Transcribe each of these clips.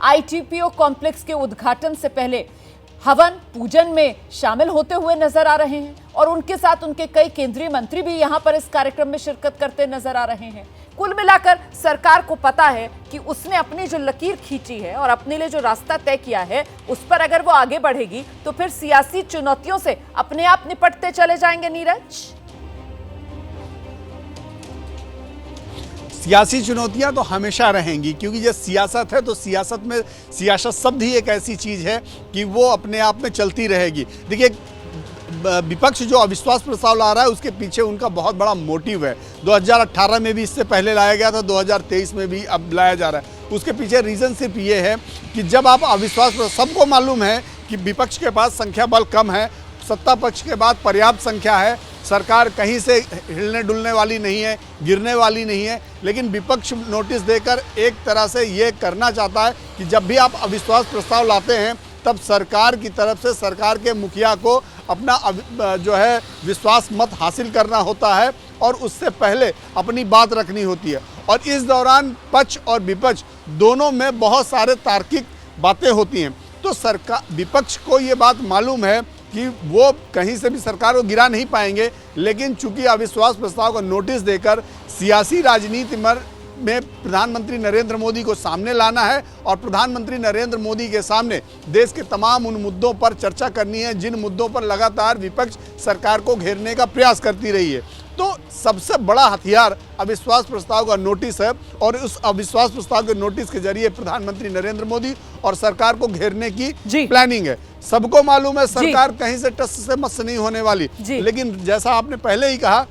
ITPO complex के उद्घाटन से पहले हवन पूजन में शामिल होते हुए नजर आ रहे हैं और उनके साथ उनके कई केंद्रीय मंत्री भी यहां पर इस कार्यक्रम में शिरकत करते नजर आ रहे हैं। कुल मिलाकर सरकार को पता है कि उसने अपनी जो लकीर खींची है और अपने लिए जो रास्ता तय किया है उस पर अगर वो आगे बढ़ेगी तो फिर सियासी चुनौतियों से अपने आप निपटते चले जाएंगे। नीरज, सियासी चुनौतियां तो हमेशा रहेंगी, क्योंकि ये सियासत है तो सियासत में सियासत शब्द ही एक ऐसी चीज़ है कि वो अपने आप में चलती रहेगी। देखिए, विपक्ष जो अविश्वास प्रस्ताव ला रहा है उसके पीछे उनका बहुत बड़ा मोटिव है। 2018 में भी इससे पहले लाया गया था, 2023 में भी अब लाया जा रहा है। उसके पीछे रीज़न सिर्फ ये है कि जब आप अविश्वास, सबको मालूम है कि विपक्ष के पास संख्या बल कम है, सत्ता पक्ष के बाद पर्याप्त संख्या है, सरकार कहीं से हिलने डुलने वाली नहीं है, गिरने वाली नहीं है, लेकिन विपक्ष नोटिस देकर एक तरह से ये करना चाहता है कि जब भी आप अविश्वास प्रस्ताव लाते हैं तब सरकार की तरफ से सरकार के मुखिया को अपना जो है विश्वास मत हासिल करना होता है और उससे पहले अपनी बात रखनी होती है। और इस दौरान पक्ष और विपक्ष दोनों में बहुत सारे तार्किक बातें होती हैं। तो सरकार, विपक्ष को ये बात मालूम है कि वो कहीं से भी सरकार को गिरा नहीं पाएंगे, लेकिन चूंकि अविश्वास प्रस्ताव का नोटिस देकर सियासी राजनीति में प्रधानमंत्री नरेंद्र मोदी को सामने लाना है और प्रधानमंत्री नरेंद्र मोदी के सामने देश के तमाम उन मुद्दों पर चर्चा करनी है जिन मुद्दों पर लगातार विपक्ष सरकार को घेरने का प्रयास करती रही है। तो सबसे बड़ा हथियार अविश्वास प्रस्ताव का नोटिस है और उस अविश्वास प्रस्ताव के नोटिस के जरिए प्रधानमंत्री नरेंद्र मोदी और सरकार को घेरने की प्लानिंग है। सबको मालूम है सरकार कहीं से टस से मस नहीं होने वाली, लेकिन जैसा आपने पहले ही कहा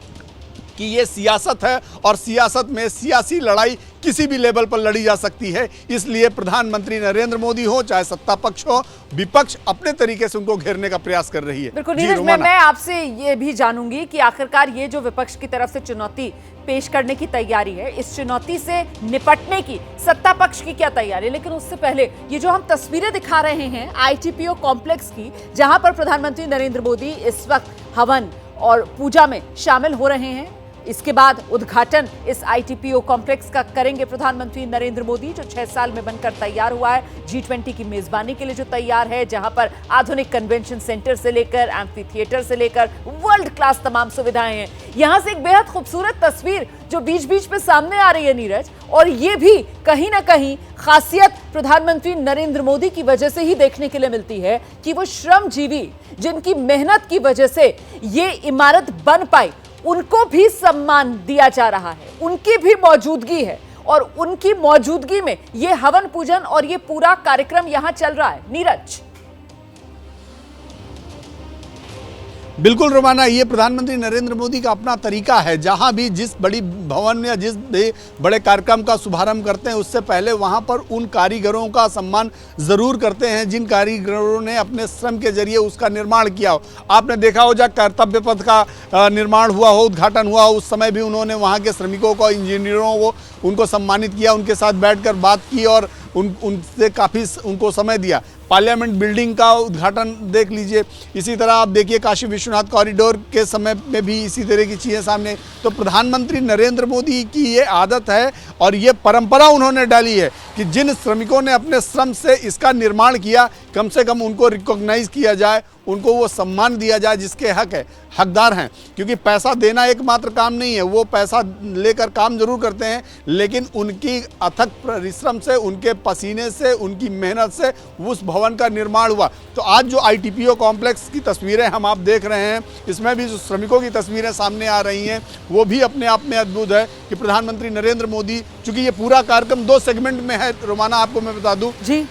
कि ये सियासत है और सियासत में सियासी लड़ाई किसी भी लेवल पर लड़ी जा सकती है। इसलिए प्रधानमंत्री नरेंद्र मोदी हो चाहे सत्ता पक्ष हो, विपक्ष अपने तरीके से उनको घेरने का प्रयास कर रही है। बिल्कुल नीरज, मैं आपसे ये भी जानूंगी कि आखिरकार ये जो विपक्ष की तरफ से चुनौती पेश करने की तैयारी है, इस चुनौती से निपटने की सत्ता पक्ष की क्या तैयारी है। लेकिन उससे पहले ये जो हम तस्वीरें दिखा रहे हैं आईटीपीओ कॉम्प्लेक्स की, जहां पर प्रधानमंत्री नरेंद्र मोदी इस वक्त हवन और पूजा में शामिल हो रहे हैं, इसके बाद उद्घाटन इस आईटीपीओ कॉम्प्लेक्स का करेंगे प्रधानमंत्री नरेंद्र मोदी, जो 6 साल में बनकर तैयार हुआ है, G20 की मेजबानी के लिए जो तैयार है, जहां पर आधुनिक कन्वेंशन सेंटर से लेकर एम्फी थिएटर से लेकर वर्ल्ड क्लास तमाम सुविधाएं हैं। यहां से एक बेहद खूबसूरत तस्वीर जो बीच बीच में सामने आ रही है नीरज, और ये भी कहीं ना कहीं खासियत प्रधानमंत्री नरेंद्र मोदी की वजह से ही देखने के लिए मिलती है कि वो श्रमजीवी जिनकी मेहनत की वजह से ये इमारत बन पाई, उनको भी सम्मान दिया जा रहा है, उनकी भी मौजूदगी है और उनकी मौजूदगी में ये हवन पूजन और ये पूरा कार्यक्रम यहां चल रहा है। नीरज, बिल्कुल रोमाना, ये प्रधानमंत्री नरेंद्र मोदी का अपना तरीका है। जहां भी जिस बड़ी भवन में या जिस भी बड़े कार्यक्रम का शुभारंभ करते हैं उससे पहले वहां पर उन कारीगरों का सम्मान ज़रूर करते हैं जिन कारीगरों ने अपने श्रम के जरिए उसका निर्माण किया हो। आपने देखा हो जब कर्तव्य पथ का निर्माण हुआ हो, उद्घाटन हुआ हो, उस समय भी उन्होंने वहाँ के श्रमिकों को, इंजीनियरों को, उनको सम्मानित किया, उनके साथ बैठकर बात की और उनसे काफ़ी उनको समय दिया। पार्लियामेंट बिल्डिंग का उद्घाटन देख लीजिए, इसी तरह आप देखिए काशी विश्वनाथ कॉरिडोर के समय में भी इसी तरह की चीज़ें सामने। तो प्रधानमंत्री नरेंद्र मोदी की ये आदत है और ये परंपरा उन्होंने डाली है कि जिन श्रमिकों ने अपने श्रम से इसका निर्माण किया, कम से कम उनको रिकॉग्नाइज किया जाए, उनको वो सम्मान दिया जाए जिसके हकदार हैं। क्योंकि पैसा देना एकमात्र काम नहीं है, वो पैसा लेकर काम जरूर करते हैं, लेकिन उनकी अथक परिश्रम से, उनके पसीने से, उनकी मेहनत से उस भवन का निर्माण हुआ। तो आज जो आईटीपीओ कॉम्प्लेक्स की तस्वीरें हम आप देख रहे हैं, इसमें भी जो श्रमिकों की तस्वीरें सामने आ रही हैं वो भी अपने आप में अद्भुत है कि प्रधानमंत्री नरेंद्र मोदी, चूंकि ये पूरा कार्यक्रम 2 सेगमेंट में है रोमाना, आपको मैं बता दूं जी।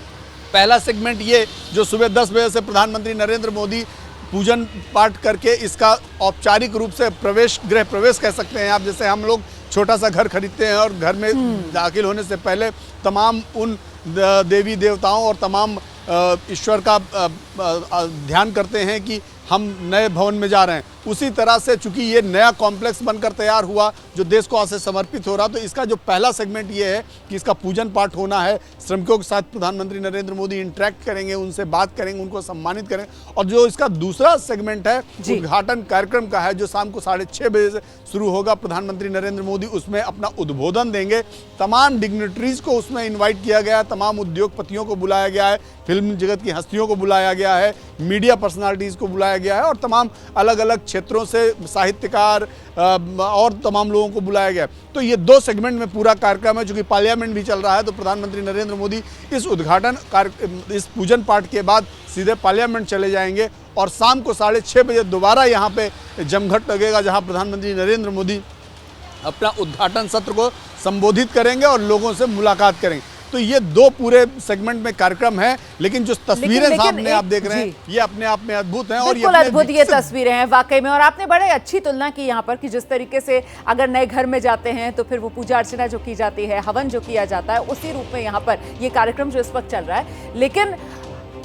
पहला सेगमेंट ये जो सुबह 10 बजे से प्रधानमंत्री नरेंद्र मोदी पूजन पाठ करके इसका औपचारिक रूप से गृह प्रवेश कह सकते हैं आप, जैसे हम लोग छोटा सा घर खरीदते हैं और घर में दाखिल होने से पहले तमाम उन देवी देवताओं और तमाम ईश्वर का ध्यान करते हैं कि हम नए भवन में जा रहे हैं। उसी तरह से चूंकि ये नया कॉम्प्लेक्स बनकर तैयार हुआ जो देश को आज से समर्पित हो रहा, तो इसका जो पहला सेगमेंट ये है कि इसका पूजन पाठ होना है। श्रमिकों के साथ प्रधानमंत्री नरेंद्र मोदी इंटरेक्ट करेंगे, उनसे बात करेंगे, उनको सम्मानित करेंगे। और जो इसका दूसरा सेगमेंट है उद्घाटन कार्यक्रम का है, जो शाम को 6:30 बजे से शुरू होगा। प्रधानमंत्री नरेंद्र मोदी उसमें अपना उद्बोधन देंगे। तमाम डिग्नेटरीज को उसमें इन्वाइट किया गया है, तमाम उद्योगपतियों को बुलाया गया है, फिल्म जगत की हस्तियों को बुलाया गया है, मीडिया पर्सनालिटीज़ को बुलाया गया है और तमाम अलग अलग क्षेत्रों से साहित्यकार और तमाम लोगों को बुलाया गया। तो ये 2 सेगमेंट में पूरा कार्यक्रम है। चूँकि पार्लियामेंट भी चल रहा है, तो प्रधानमंत्री नरेंद्र मोदी इस इस पूजन पाठ के बाद सीधे पार्लियामेंट चले जाएंगे और शाम को 6:30 बजे दोबारा यहाँ पे जमघट लगेगा, जहाँ प्रधानमंत्री नरेंद्र मोदी अपना उद्घाटन सत्र को संबोधित करेंगे और लोगों से मुलाकात करेंगे। तो ये 2 पूरे सेगमेंट में कार्यक्रम है, लेकिन जो तस्वीरें सामने आप देख रहे हैं ये अपने आप में अद्भुत हैं। और बिल्कुल अद्भुत ये तस्वीरें हैं वाकई में। और आपने बड़े अच्छी तुलना की यहाँ पर कि जिस तरीके से अगर नए घर में जाते हैं तो फिर वो पूजा अर्चना जो की जाती है, हवन जो किया जाता है, उसी रूप में यहाँ पर ये कार्यक्रम जो इस वक्त चल रहा है। लेकिन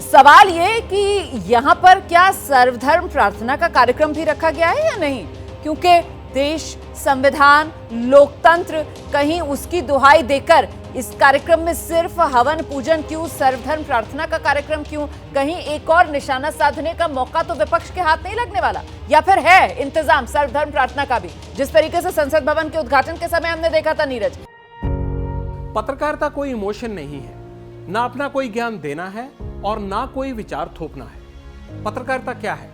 सवाल ये कि यहाँ पर क्या सर्वधर्म प्रार्थना का कार्यक्रम भी रखा गया है या नहीं, क्योंकि देश, संविधान, लोकतंत्र, कहीं उसकी दुहाई देकर इस कार्यक्रम में सिर्फ हवन पूजन क्यों, सर्वधर्म प्रार्थना का कार्यक्रम क्यों? कहीं एक और निशाना साधने का मौका तो विपक्ष के हाथ नहीं लगने वाला, या फिर है इंतजाम सर्वधर्म प्रार्थना का भी, जिस तरीके से संसद भवन के उद्घाटन के समय हमने देखा था? नीरज, पत्रकारिता कोई इमोशन नहीं है, ना अपना कोई ज्ञान देना है और ना कोई विचार थोपना है। पत्रकारिता क्या है?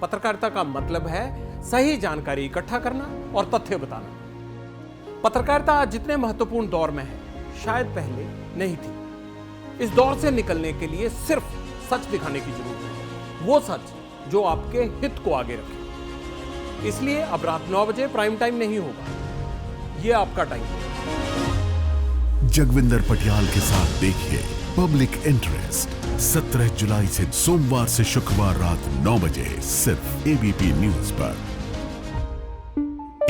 पत्रकारिता का मतलब है सही जानकारी इकट्ठा करना और तथ्य बताना। पत्रकारिता आज जितने महत्वपूर्ण दौर में है, शायद पहले नहीं थी। इस दौर से निकलने के लिए सिर्फ सच दिखाने की जरूरत है, वो सच जो आपके हित को आगे रखे। इसलिए अब रात 9 बजे प्राइम टाइम नहीं होगा, ये आपका टाइम है। जगविंदर पटियाल के साथ देखिए पब्लिक इंटरेस्ट 17 जुलाई से सोमवार से शुक्रवार रात 9 बजे सिर्फ एबीपी न्यूज पर।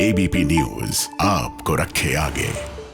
एबीपी न्यूज आपको रखे आगे।